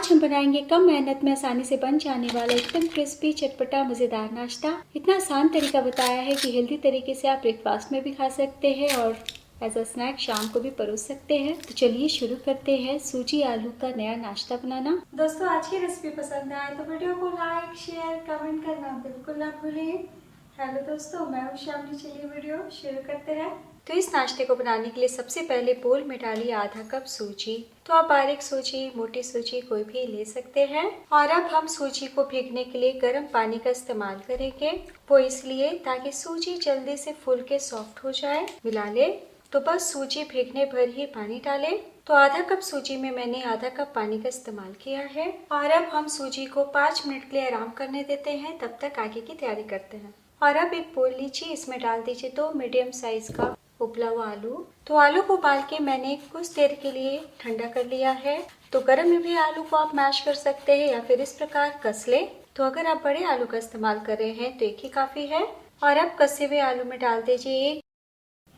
आज हम बनाएंगे कम मेहनत में आसानी से बन जाने वाला एकदम क्रिस्पी चटपटा मज़ेदार नाश्ता। इतना आसान तरीका बताया है कि हेल्दी तरीके से आप ब्रेकफास्ट में भी खा सकते हैं और एज अ स्नैक शाम को भी परोस सकते हैं। तो चलिए शुरू करते हैं सूजी आलू का नया नाश्ता बनाना। दोस्तों आज की रेसिपी पसंद आए तो वीडियो को लाइक शेयर कमेंट करना बिल्कुल ना भूलें। हेलो दोस्तों, मैं हूं शामली। चलिए वीडियो शुरू करते हैं। तो इस नाश्ते को बनाने के लिए सबसे पहले बोल में डालिए आधा कप सूजी। तो आप बारीक सूजी मोटी सूजी कोई भी ले सकते हैं। और अब हम सूजी को भीगने के लिए गर्म पानी का इस्तेमाल करेंगे। वो इसलिए ताकि सूजी जल्दी से फूल के सॉफ्ट हो जाए। मिला ले। तो बस सूजी भीगने भर ही पानी डालें। तो आधा कप सूजी में मैंने आधा कप पानी का इस्तेमाल किया है। और अब हम सूजी को 5 मिनट के लिए आराम करने देते हैं। तब तक आगे की तैयारी करते हैं। और अब एक बोल लीजिए, इसमें डाल दीजिए 2 मीडियम साइज का उबला हुआ आलू। तो आलू को उबाल के मैंने कुछ देर के लिए ठंडा कर लिया है। तो गर्म में भी आलू को आप मैश कर सकते हैं या फिर इस प्रकार कस ले। तो अगर आप बड़े आलू का इस्तेमाल कर रहे हैं तो एक ही काफी है। और अब कसे हुए आलू में डाल दीजिए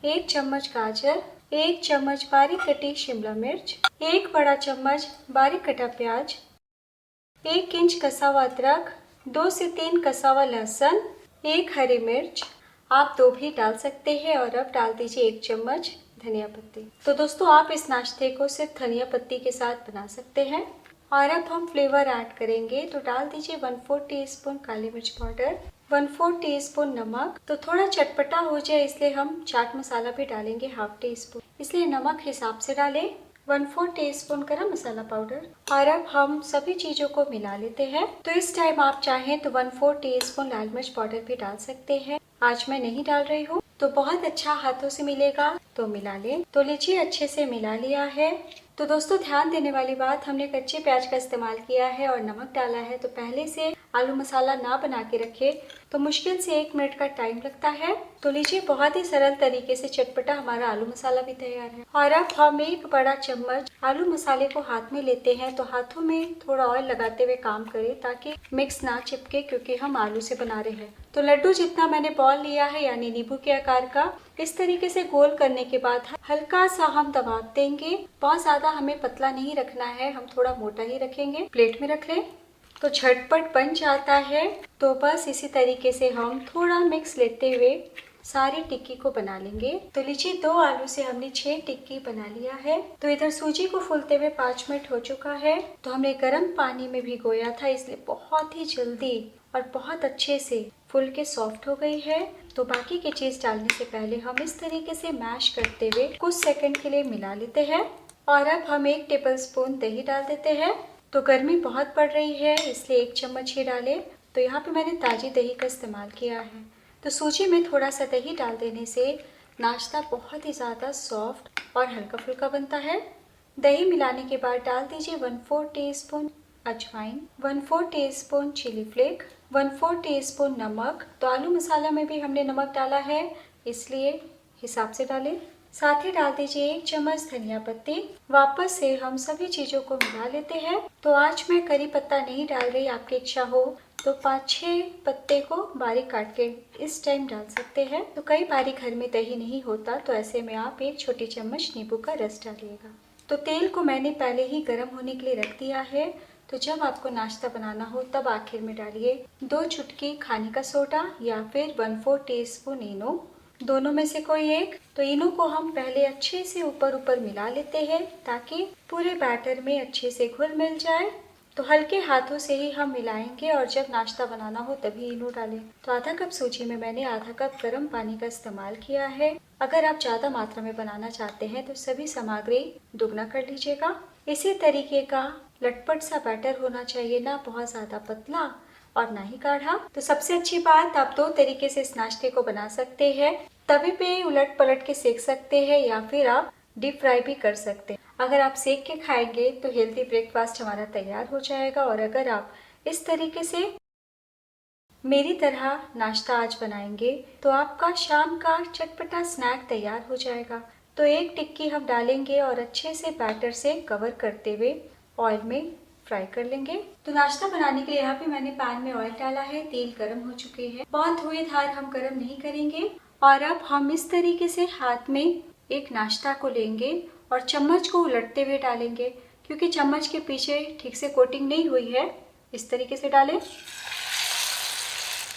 एक चम्मच गाजर, 1 चम्मच बारीक कटी शिमला मिर्च, 1 बड़ा चम्मच बारीक कटा प्याज, 1 इंच कसा हुआ अदरक, 2 से 3 कसा हुआ लहसुन, 1 हरी मिर्च, आप 2 भी डाल सकते हैं। और अब डाल दीजिए 1 चम्मच धनिया पत्ती। तो दोस्तों आप इस नाश्ते को सिर्फ धनिया पत्ती के साथ बना सकते हैं। और अब हम फ्लेवर ऐड करेंगे। तो डाल दीजिए 1/4 टीस्पून काली मिर्च पाउडर, 1/4 टीस्पून नमक। तो थोड़ा चटपटा हो जाए इसलिए हम चाट मसाला भी डालेंगे ½ टीस्पून, इसलिए नमक हिसाब से डालें। 1/4 टीस्पून गरम मसाला पाउडर। और अब हम सभी चीजों को मिला लेते हैं। तो इस टाइम आप चाहें तो 1/4 टीस्पून लाल मिर्च पाउडर भी डाल सकते हैं। आज मैं नहीं डाल रही हूँ। तो बहुत अच्छा हाथों से मिलेगा। तो मिला लें। तो लीजिए अच्छे से मिला लिया है। तो दोस्तों ध्यान देने वाली बात, हमने कच्चे प्याज का इस्तेमाल किया है और नमक डाला है। तो पहले से आलू मसाला ना बना के रखे तो मुश्किल से 1 मिनट का टाइम लगता है। तो लीजिए बहुत ही सरल तरीके से चटपटा हमारा आलू मसाला भी तैयार है। और अब हम 1 बड़ा चम्मच आलू मसाले को हाथ में लेते हैं। तो हाथों में थोड़ा ऑयल लगाते हुए काम करें ताकि मिक्स ना चिपके, क्योंकि हम आलू से बना रहे हैं। तो लड्डू जितना मैंने बॉल लिया है यानी नींबू के आकार का, इस तरीके से गोल करने के बाद हल्का सा हम दबाव देंगे। बहुत ज्यादा हमें पतला नहीं रखना है, हम थोड़ा मोटा ही रखेंगे। प्लेट में रख लें। तो झटपट बन जाता है। तो बस इसी तरीके से हम थोड़ा मिक्स लेते हुए सारी टिक्की को बना लेंगे। तो लीजिए 2 आलू से हमने 6 टिक्की बना लिया है। तो इधर सूजी को फूलते हुए 5 मिनट हो चुका है। तो हमने गर्म पानी में भिगोया था, इसलिए बहुत ही जल्दी और बहुत अच्छे से फूल के सॉफ्ट हो गई है। तो बाकी की चीज डालने से पहले हम इस तरीके से मैश करते हुए कुछ सेकंड के लिए मिला लेते हैं। और अब हम 1 टेबलस्पून दही डाल देते हैं। तो गर्मी बहुत पड़ रही है इसलिए 1 चम्मच ही डालें। तो यहाँ पे मैंने ताजी दही का इस्तेमाल किया है। तो सूजी में थोड़ा सा दही डाल देने से नाश्ता बहुत ही ज़्यादा सॉफ्ट और हल्का फुल्का बनता है। दही मिलाने के बाद डाल दीजिए 1/4 टीस्पून अजवाइन, 1/4 टीस्पून चिली फ्लेक, 1/4 टीस्पून नमक। तो आलू मसाला में भी हमने नमक डाला है, इसलिए हिसाब से डालें। साथ ही डाल दीजिए 1 चम्मच धनिया पत्ती। वापस से हम सभी चीजों को मिला लेते हैं। तो आज मैं करी पत्ता नहीं डाल रही, आपकी इच्छा हो तो 5-6 पत्ते को बारीक काट के इस टाइम डाल सकते हैं। तो कई बारी घर में दही नहीं होता, तो ऐसे में आप 1 छोटी चम्मच नींबू का रस डालिएगा। तो तेल को मैंने पहले ही गर्म होने के लिए रख दिया है। तो जब आपको नाश्ता बनाना हो तब आखिर में डालिए 2 चुटकी खाने का सोडा या फिर 1/4 टीस्पून इनो, दोनों में से कोई एक। तो इनो को हम पहले अच्छे से ऊपर ऊपर मिला लेते हैं ताकि पूरे बैटर में अच्छे से घुल मिल जाए। तो हल्के हाथों से ही हम मिलाएंगे और जब नाश्ता बनाना हो तभी इनो डालें। तो आधा कप सूजी में मैंने आधा कप गर्म पानी का इस्तेमाल किया है। अगर आप ज्यादा मात्रा में बनाना चाहते हैं तो सभी सामग्री दुगना कर लीजिएगा। इसी तरीके का लटपट सा बैटर होना चाहिए, ना बहुत ज्यादा पतला और ना ही गाढ़ा। तो सबसे अच्छी बात, आप 2 तरीके से इस नाश्ते को बना सकते हैं। तवे पे उलट पलट के सेक सकते हैं या फिर आप डीप फ्राई भी कर सकते हैं। अगर आप सेक के खाएंगे तो हेल्दी ब्रेकफास्ट हमारा तैयार हो जाएगा। और अगर आप इस तरीके से मेरी तरह नाश्ता आज बनाएंगे तो आपका शाम का चटपटा स्नैक तैयार हो जाएगा। तो 1 टिक्की हम डालेंगे और अच्छे से बैटर से कवर करते हुए ऑयल में फ्राई कर लेंगे। तो नाश्ता बनाने के लिए यहाँ पे मैंने पैन में ऑयल डाला है, तेल गर्म हो चुके हैं। बहुत धुएंधार हम गर्म नहीं करेंगे। और अब हम इस तरीके से हाथ में एक नाश्ता को लेंगे और चम्मच को उलटते हुए डालेंगे। क्योंकि चम्मच के पीछे ठीक से कोटिंग नहीं हुई है। इस तरीके से डालें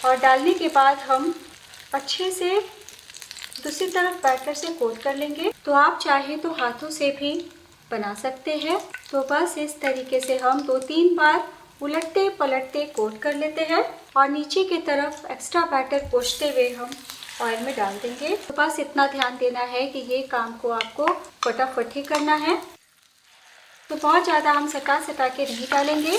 और डालने के बाद हम अच्छे से दूसरी तरफ बैटर से कोट कर लेंगे। तो आप चाहे तो हाथों से भी बना सकते हैं। तो बस इस तरीके से हम 2-3 बार उलटते पलटते कोट कर लेते हैं और नीचे की तरफ एक्स्ट्रा बैटर पोंछते हुए हम ऑयल में डाल देंगे। तो बस इतना ध्यान देना है कि ये काम को आपको फटाफट ही करना है। तो बहुत ज़्यादा हम सटा के नहीं डालेंगे।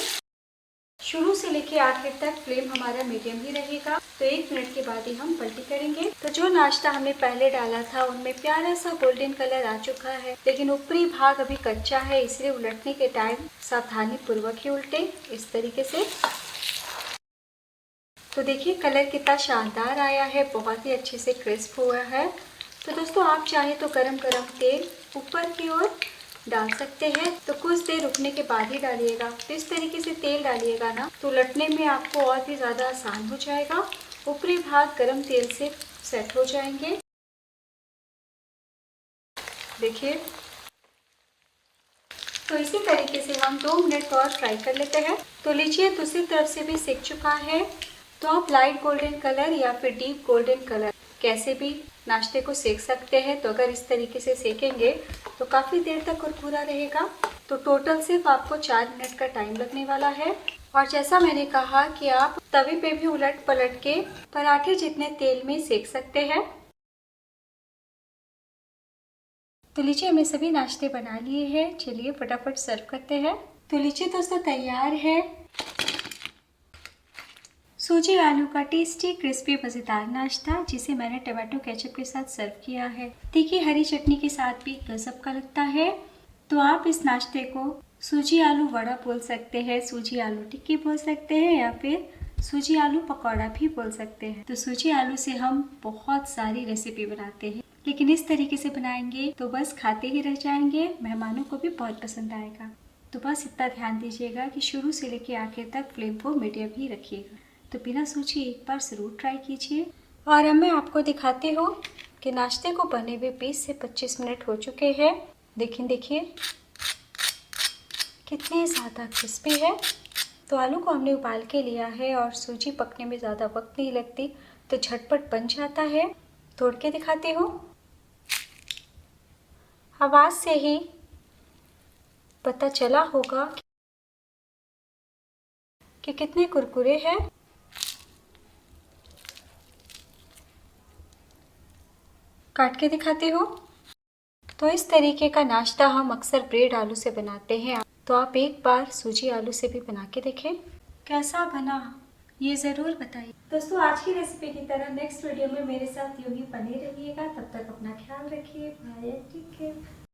शुरू से लेके आखिर तक फ्लेम हमारा मीडियम ही रहेगा। तो 1 मिनट के बाद ही हम पलटी करेंगे। तो जो नाश्ता हमने पहले डाला था उनमें प्यारा सा गोल्डन कलर आ चुका है, लेकिन ऊपरी भाग अभी कच्चा है, इसलिए उलटने के टाइम सावधानी पूर्वक ही उल्टे इस तरीके से। तो देखिए कलर कितना शानदार आया है, बहुत ही अच्छे से क्रिस्प हुआ है। तो दोस्तों आप चाहे तो गरम गरम तेल ऊपर की ओर डाल सकते हैं। तो कुछ देर रुकने के बाद ही डालिएगा। तो इस तरीके से तेल डालिएगा ना तो उलटने में आपको और भी ज़्यादा आसान हो जाएगा। ऊपरी भाग गरम तेल से सेट हो जाएंगे। देखिए तो इसी तरीके से हम 2 मिनट और फ्राई कर लेते हैं। तो लीजिए दूसरी तरफ से भी सिक चुका है। तो आप लाइट गोल्डन कलर या फिर डीप गोल्डन कलर कैसे भी नाश्ते को सेक सकते हैं। तो अगर इस तरीके से सेकेंगे तो काफ़ी देर तक कुरकुरा रहेगा। तो टोटल सिर्फ आपको 4 मिनट का टाइम लगने वाला है। और जैसा मैंने कहा कि आप तवे पे भी उलट पलट के पराठे जितने तेल में सेक सकते हैं। तो लीजिए हमने सभी नाश्ते बना लिए हैं। चलिए फटाफट सर्व करते हैं। तो लीजिए दोस्तों तैयार है सूजी आलू का टेस्टी क्रिस्पी मज़ेदार नाश्ता, जिसे मैंने टमाटो केचप के साथ सर्व किया है। तीखी हरी चटनी के साथ भी गजब का लगता है। तो आप इस नाश्ते को सूजी आलू वड़ा बोल सकते हैं, सूजी आलू टिक्की बोल सकते हैं या फिर सूजी आलू पकौड़ा भी बोल सकते हैं। तो सूजी आलू से हम बहुत सारी रेसिपी बनाते हैं, लेकिन इस तरीके से बनाएंगे तो बस खाते ही रह जाएंगे, मेहमानों को भी बहुत पसंद आएगा। तो बस इतना ध्यान दीजिएगा कि शुरू से लेकर आखिर तक फ्लेम को मीडियम ही रखिएगा। तो बिना सोचे एक बार ज़रूर ट्राई कीजिए। और अब मैं आपको दिखाती हूँ कि नाश्ते को बने हुए 20 से 25 मिनट हो चुके हैं। देखिए कितने ज़्यादा क्रिस्पी है। तो आलू को हमने उबाल के लिया है और सूजी पकने में ज़्यादा वक्त नहीं लगती, तो झटपट बन जाता है। तोड़ के दिखाती हूँ। आवाज़ से ही पता चला होगा कि कितने कुरकुरे हैं। काट के दिखाती हूँ। तो इस तरीके का नाश्ता हम अक्सर ब्रेड आलू से बनाते हैं। तो आप एक बार सूजी आलू से भी बना के देखें। कैसा बना ये ज़रूर बताइए। दोस्तों आज की रेसिपी की तरह नेक्स्ट वीडियो में मेरे साथ यूं ही बने रहिएगा। तब तक अपना ख्याल रखिए। Bye, take care.